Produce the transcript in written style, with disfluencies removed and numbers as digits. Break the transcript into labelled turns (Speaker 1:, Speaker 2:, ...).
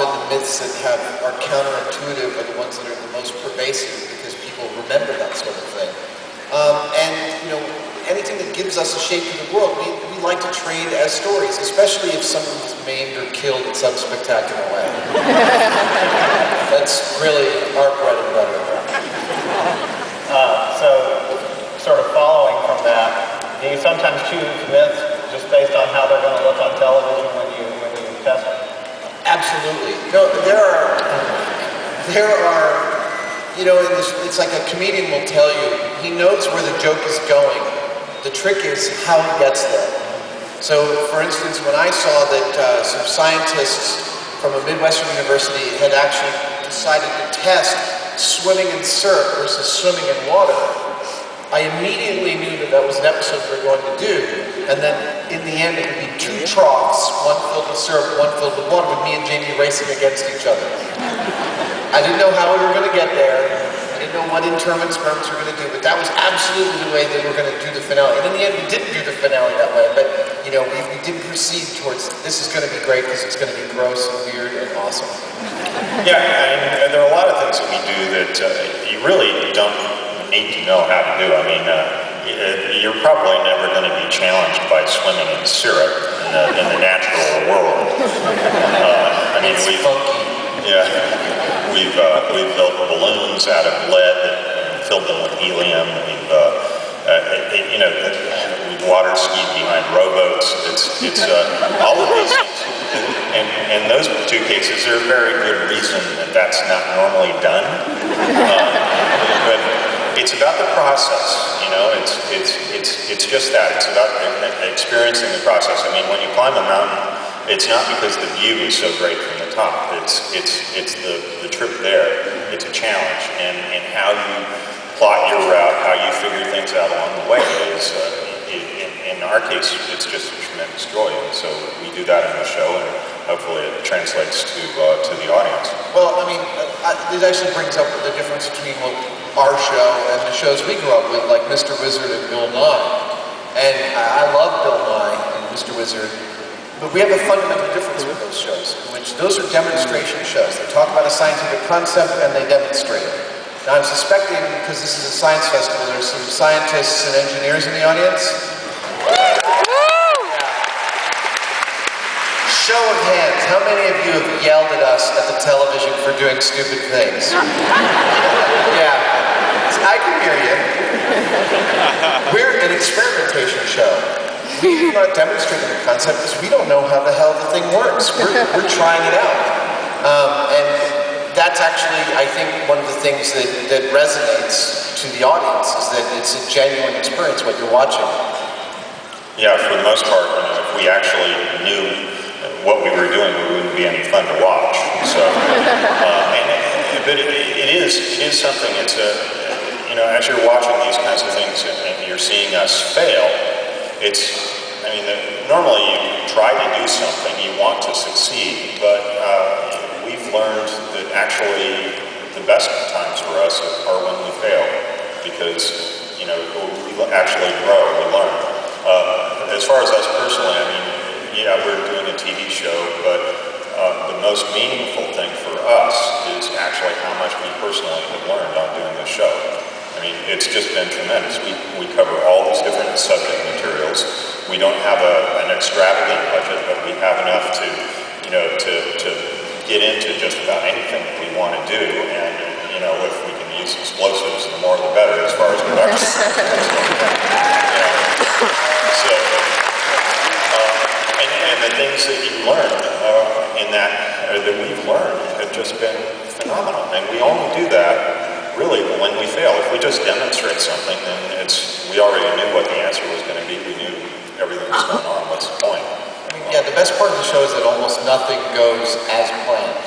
Speaker 1: often the myths that are counterintuitive are the ones that are the most pervasive because people remember that sort of thing. And anything that gives us a shape to the world, we like to trade as stories, especially if someone was maimed or killed in some spectacular way. That's really our bread and butter.
Speaker 2: So, sort of following from that, do you sometimes choose myths just based on how they're going to look on television when you test them?
Speaker 1: Absolutely. No, there are, it's like a comedian will tell you, he knows where the joke is going. The trick is how he gets there. So, for instance, when I saw that some scientists from a Midwestern university had actually decided to test swimming in syrup versus swimming in water, I immediately knew that was an episode we were going to do, and then in the end it would be two troughs, one filled with syrup, one filled with water, with me and Jamie racing against each other. I didn't know how we were going to get there. I didn't know what interim experiments we were going to do, but that was absolutely the way that we were going to do the finale. And in the end, we didn't do the finale that way, but we did proceed towards this is going to be great because it's going to be gross and weird and awesome.
Speaker 3: Yeah, and there are a lot of things that we do that you really don't need to know how to do. I mean, you're probably never going to be challenged by swimming in syrup in the natural world. We've built balloons out of lead and filled them with helium. We've water skied behind rowboats. It's all of these things. And those two cases are a very good reason that that's not normally done. But it's about the process, it's just that. It's about experiencing the process. I mean, when you climb a mountain, it's not because the view is so great from the top. It's the trip there. It's a challenge, and how you plot your route, how you figure things out along the way is, in our case, it's just a tremendous joy. And so we do that in the show, and hopefully it translates to the audience.
Speaker 1: Well, I mean, it actually brings up the difference between our show and the shows we grew up with, like Mr. Wizard and Bill Nye. And I love Bill Nye and Mr. Wizard, but we have a fundamental difference with those shows, which those are demonstration shows. They talk about a scientific concept and they demonstrate it. Now I'm suspecting, because this is a science festival, there's some scientists and engineers in the audience. Show of hands, how many of you have yelled at us at the television for doing stupid things? Yeah, I can hear you. We're an experimentation show. We're not demonstrating the concept because we don't know how the hell the thing works. We're trying it out. And that's actually, I think, one of the things that resonates to the audience is that it's a genuine experience what you're watching.
Speaker 3: Yeah, for the most part, if we actually knew what we were doing, it wouldn't be any fun to watch. So, but it is something. It's as you're watching these kinds of things and you're seeing us fail, normally you try to do something, you want to succeed, but we've learned that actually the best times for us are when we fail, because we actually grow, we learn. As far as us personally, yeah, we're doing a TV show, but the most meaningful thing for us is actually how much we personally have learned on doing this show. It's just been tremendous. We cover all these different subject materials. We don't have an extravagant budget, but we have enough to get into just about anything that we want to do. And if we can use explosives, the more the better as far as production. And the things that you learn that we've learned have just been phenomenal. And we only do that really when we fail. If we just demonstrate something, then we already knew what the answer was going to be. We knew everything was going on. What's the point?
Speaker 1: Yeah, the best part of the show is that almost nothing goes as planned.